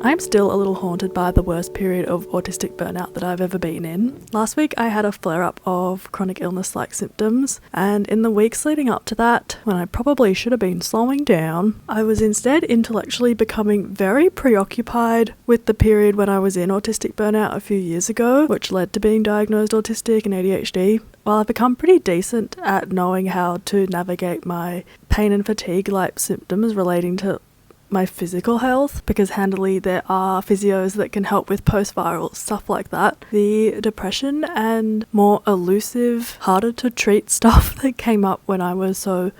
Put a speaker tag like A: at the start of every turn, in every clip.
A: I'm still a little haunted by the worst period of autistic burnout that I've ever been in. Last week I had a flare-up of chronic illness-like symptoms, and in the weeks leading up to that, when I probably should have been slowing down, I was instead intellectually becoming very preoccupied with the period when I was in autistic burnout a few years ago, which led to being diagnosed autistic and ADHD. While I've become pretty decent at knowing how to navigate my pain and fatigue-like symptoms relating to my physical health, because handily there are physios that can help with post-viral stuff like that, the depression and more elusive, harder to treat stuff that came up when I was so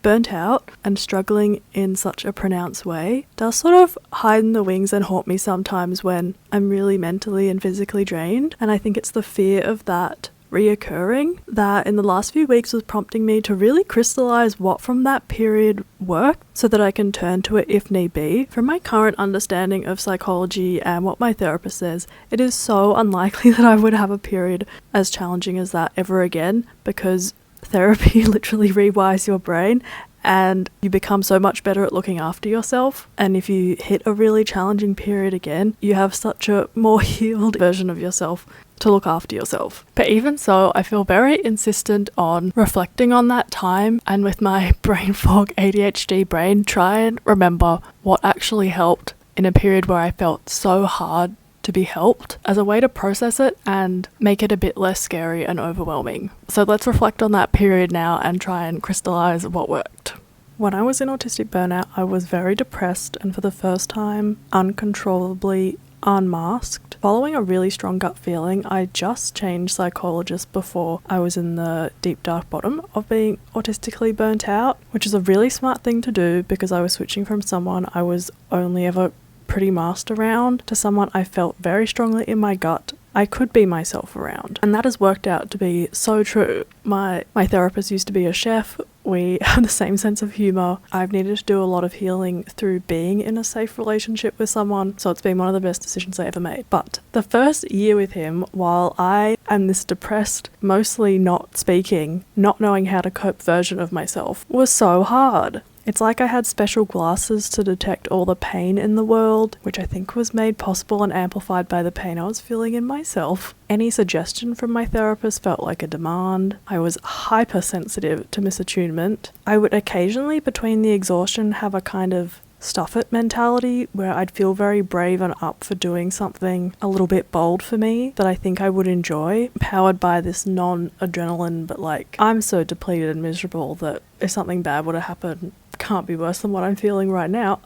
A: burnt out and struggling in such a pronounced way does sort of hide in the wings and haunt me sometimes when I'm really mentally and physically drained. And I think it's the fear of that reoccurring that in the last few weeks was prompting me to really crystallize what from that period worked so that I can turn to it if need be. From my current understanding of psychology and what my therapist says, it is so unlikely that I would have a period as challenging as that ever again, because therapy literally rewires your brain and you become so much better at looking after yourself. And if you hit a really challenging period again, you have such a more healed version of yourself to look after yourself. But even so, I feel very insistent on reflecting on that time and with my brain fog ADHD brain, try and remember what actually helped in a period where I felt so hard to be helped, as a way to process it and make it a bit less scary and overwhelming. So let's reflect on that period now and try and crystallize what worked. When I was in autistic burnout, I was very depressed and for the first time uncontrollably unmasked. Following a really strong gut feeling, I just changed psychologists before I was in the deep dark bottom of being autistically burnt out, which is a really smart thing to do because I was switching from someone I was only ever pretty masked around to someone I felt very strongly in my gut I could be myself around. And that has worked out to be so true. My therapist used to be a chef. We have the same sense of humour. I've needed to do a lot of healing through being in a safe relationship with someone, so it's been one of the best decisions I ever made. But the first year with him, while I am this depressed, mostly not speaking, not knowing how to cope version of myself, was so hard. It's like I had special glasses to detect all the pain in the world, which I think was made possible and amplified by the pain I was feeling in myself. Any suggestion from my therapist felt like a demand. I was hypersensitive to misattunement. I would occasionally, between the exhaustion, have a kind of stuff it mentality where I'd feel very brave and up for doing something a little bit bold for me that I think I would enjoy, powered by this non-adrenaline, but like, I'm so depleted and miserable that if something bad would have happened, can't be worse than what I'm feeling right now.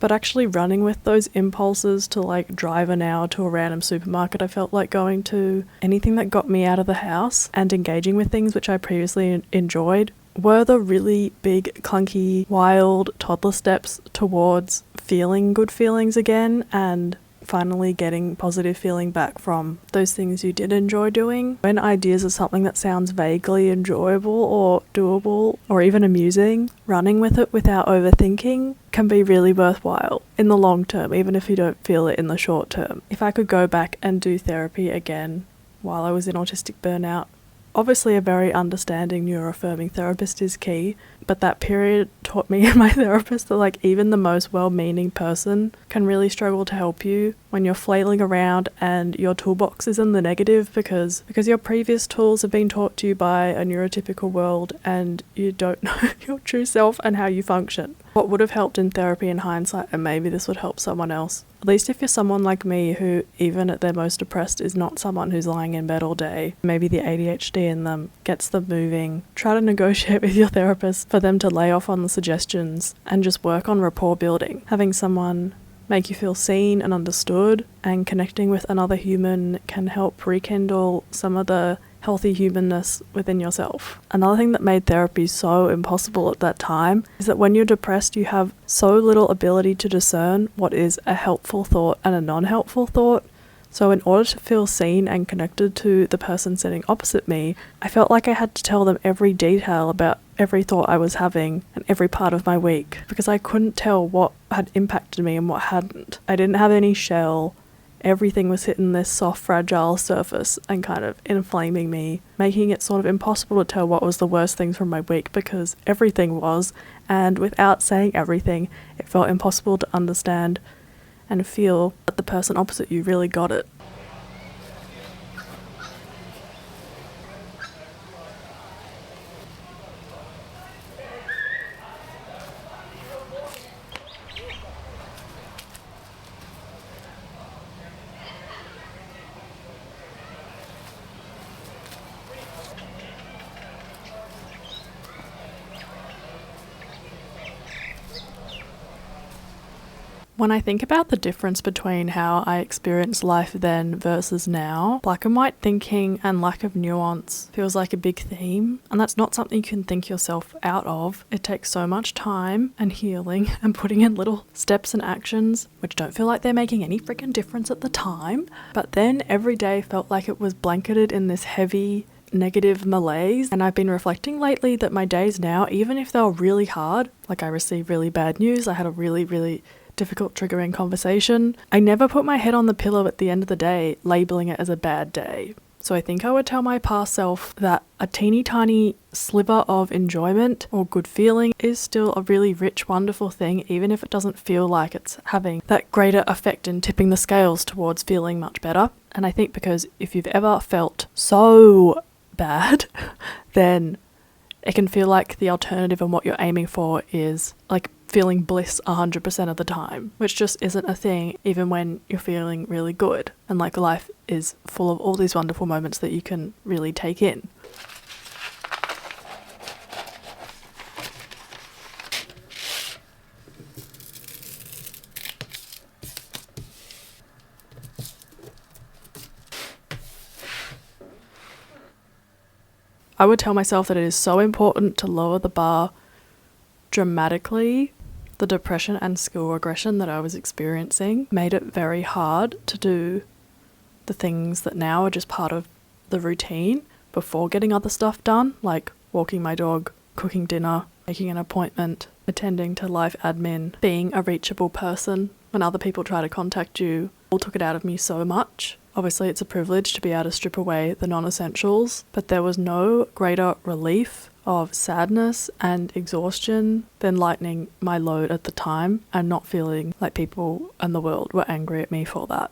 A: But actually running with those impulses to like drive an hour to a random supermarket I felt like going to, anything that got me out of the house and engaging with things which I previously enjoyed, were the really big, clunky, wild toddler steps towards feeling good feelings again and finally getting positive feeling back from those things you did enjoy doing. When ideas are something that sounds vaguely enjoyable or doable or even amusing, running with it without overthinking can be really worthwhile in the long term, even if you don't feel it in the short term. If I could go back and do therapy again while I was in autistic burnout, obviously a very understanding neuroaffirming therapist is key, but that period taught me and my therapist that like even the most well-meaning person can really struggle to help you when you're flailing around and your toolbox is in the negative because your previous tools have been taught to you by a neurotypical world and you don't know your true self and how you function. What would have helped in therapy in hindsight, and maybe this would help someone else, at least if you're someone like me who even at their most depressed is not someone who's lying in bed all day, maybe the ADHD in them gets them moving, try to negotiate with your therapist for them to lay off on the suggestions and just work on rapport building. Having someone make you feel seen and understood and connecting with another human can help rekindle some of the healthy humanness within yourself. Another thing that made therapy so impossible at that time is that when you're depressed, you have so little ability to discern what is a helpful thought and a non-helpful thought. So in order to feel seen and connected to the person sitting opposite me, I felt like I had to tell them every detail about every thought I was having and every part of my week, because I couldn't tell what had impacted me and what hadn't. I didn't have any shell. Everything was hitting this soft, fragile surface and kind of inflaming me, making it sort of impossible to tell what was the worst things from my week because everything was, and without saying everything, it felt impossible to understand and feel that the person opposite you really got it. When I think about the difference between how I experienced life then versus now, black and white thinking and lack of nuance feels like a big theme, and that's not something you can think yourself out of. It takes so much time and healing and putting in little steps and actions which don't feel like they're making any freaking difference at the time, but then every day felt like it was blanketed in this heavy negative malaise. And I've been reflecting lately that my days now, even if they were really hard, like I received really bad news, I had a really difficult triggering conversation, I never put my head on the pillow at the end of the day labeling it as a bad day. So I think I would tell my past self that a teeny tiny sliver of enjoyment or good feeling is still a really rich, wonderful thing, even if it doesn't feel like it's having that greater effect in tipping the scales towards feeling much better. And I think because if you've ever felt so bad, then it can feel like the alternative and what you're aiming for is like feeling bliss 100% of the time, which just isn't a thing even when you're feeling really good. And like life is full of all these wonderful moments that you can really take in. I would tell myself that it is so important to lower the bar dramatically. The depression and school regression that I was experiencing made it very hard to do the things that now are just part of the routine before getting other stuff done, like walking my dog, cooking dinner, making an appointment, attending to life admin, being a reachable person when other people try to contact you. All took it out of me so much. Obviously, it's a privilege to be able to strip away the non-essentials, but there was no greater relief of sadness and exhaustion than lightening my load at the time and not feeling like people and the world were angry at me for that.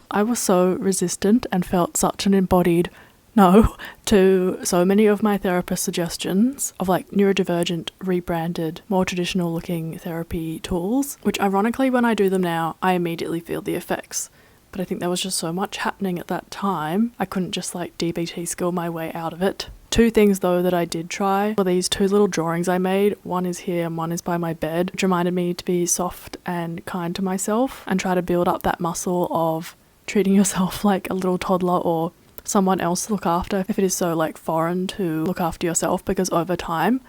A: I was so resistant and felt such an embodied no to so many of my therapist suggestions of like neurodivergent, rebranded, more traditional looking therapy tools, which ironically when I do them now, I immediately feel the effects. But I think there was just so much happening at that time, I couldn't just like DBT skill my way out of it. Two things though that I did try were these two little drawings I made. One is here and one is by my bed, which reminded me to be soft and kind to myself and try to build up that muscle of treating yourself like a little toddler or someone else to look after if it is so like foreign to look after yourself, because over time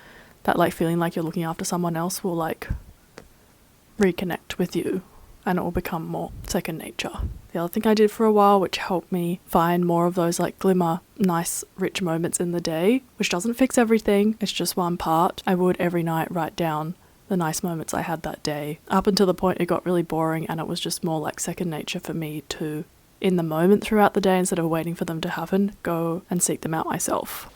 A: that like feeling like you're looking after someone else will like reconnect with you and it will become more second nature. The other thing I did for a while, which helped me find more of those like glimmer, nice, rich moments in the day, which doesn't fix everything, it's just one part. I would every night write down the nice moments I had that day, up until the point it got really boring and it was just more like second nature for me to, in the moment throughout the day, instead of waiting for them to happen, go and seek them out myself.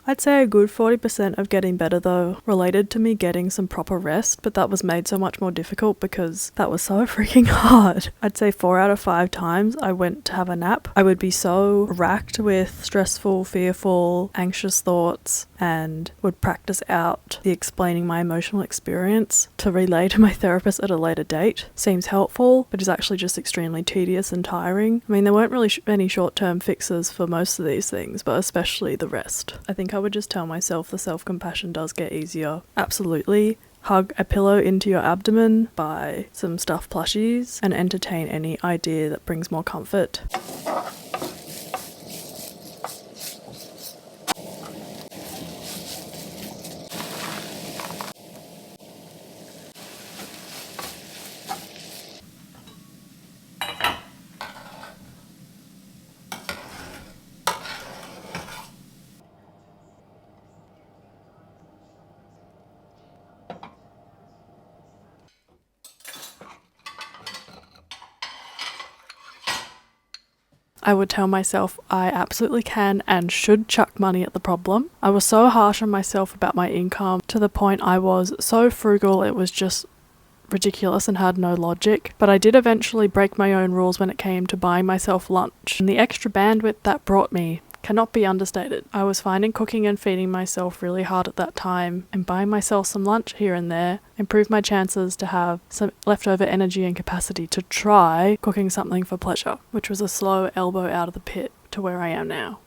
A: I'd say a good 40% of getting better though related to me getting some proper rest, but that was made so much more difficult because that was so freaking hard. I'd say 4 out of 5 times I went to have a nap, I would be so racked with stressful, fearful, anxious thoughts and would practice out the explaining my emotional experience to relay to my therapist at a later date. Seems helpful, but is actually just extremely tedious and tiring. I mean, there weren't really any short-term fixes for most of these things, but especially the rest. I think I would just tell myself the self-compassion does get easier. Absolutely. Hug a pillow into your abdomen, buy some stuffed plushies, and entertain any idea that brings more comfort. I would tell myself I absolutely can and should chuck money at the problem. I was so harsh on myself about my income to the point I was so frugal it was just ridiculous and had no logic. But I did eventually break my own rules when it came to buying myself lunch, and the extra bandwidth that brought me cannot be understated. I was finding cooking and feeding myself really hard at that time, and buying myself some lunch here and there improved my chances to have some leftover energy and capacity to try cooking something for pleasure, which was a slow elbow out of the pit to where I am now.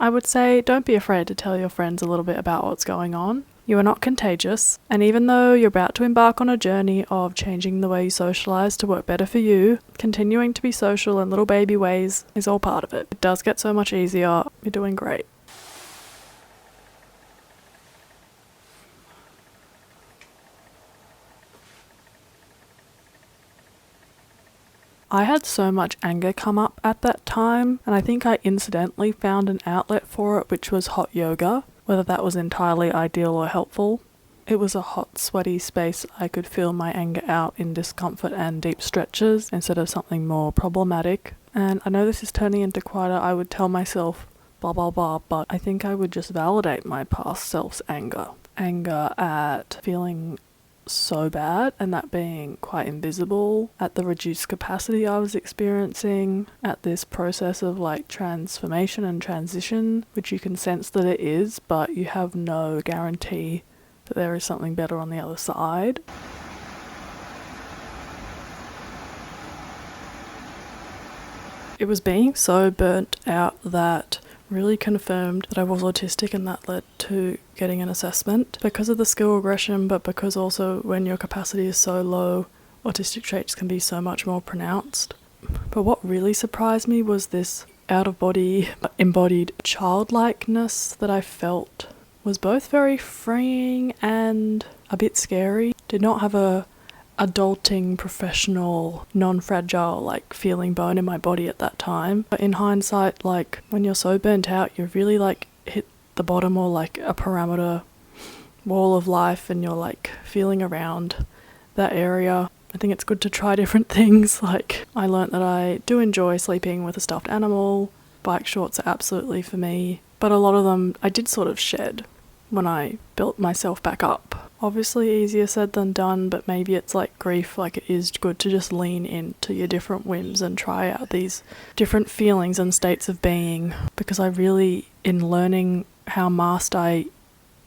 A: I would say don't be afraid to tell your friends a little bit about what's going on. You are not contagious, and even though you're about to embark on a journey of changing the way you socialise to work better for you, continuing to be social in little baby ways is all part of it. It does get so much easier. You're doing great. I had so much anger come up at that time, and I think I incidentally found an outlet for it, which was hot yoga. Whether that was entirely ideal or helpful, it was a hot, sweaty space I could feel my anger out in discomfort and deep stretches instead of something more problematic. And I know this is turning into quite a I would tell myself blah blah blah, but I think I would just validate my past self's anger. Anger at feeling so bad and that being quite invisible, at the reduced capacity I was experiencing, at this process of like transformation and transition, which you can sense that it is, but you have no guarantee that there is something better on the other side. It was being so burnt out that really confirmed that I was autistic, and that led to getting an assessment because of the skill regression, but because also when your capacity is so low, autistic traits can be so much more pronounced. But what really surprised me was this out-of-body embodied childlikeness that I felt was both very freeing and a bit scary. Did not have a adulting, professional, non-fragile like feeling bone in my body at that time. But in hindsight, like when you're so burnt out, you really like hit the bottom or like a parameter wall of life, and you're like feeling around that area. I think it's good to try different things. Like I learnt that I do enjoy sleeping with a stuffed animal. Bike shorts are absolutely for me, but a lot of them I did sort of shed when I built myself back up. Obviously easier said than done, but maybe it's like grief, like it is good to just lean into your different whims and try out these different feelings and states of being, because I really, in learning how masked my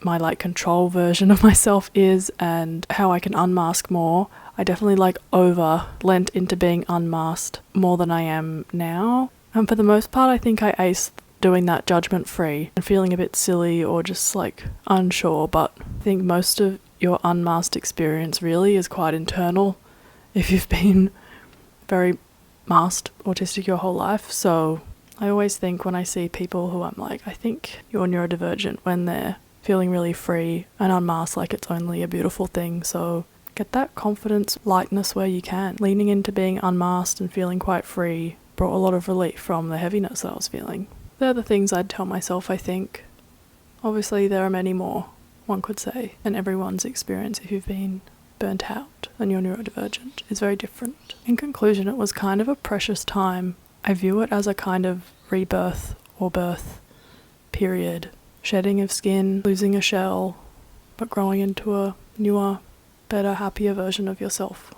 A: like control version of myself is and how I can unmask more, I definitely like over lent into being unmasked more than I am now. And for the most part, I think I aced doing that judgment free and feeling a bit silly or just like unsure, but I think most of your unmasked experience really is quite internal if you've been very masked autistic your whole life. So I always think when I see people who I'm like, I think you're neurodivergent, when they're feeling really free and unmasked, like it's only a beautiful thing. So get that confidence, lightness where you can. Leaning into being unmasked and feeling quite free brought a lot of relief from the heaviness that I was feeling. They're the things I'd tell myself, I think. Obviously there are many more, one could say, and everyone's experience if you've been burnt out and you're neurodivergent is very different. In conclusion, it was kind of a precious time. I view it as a kind of rebirth or birth period. Shedding of skin, losing a shell, but growing into a newer, better, happier version of yourself.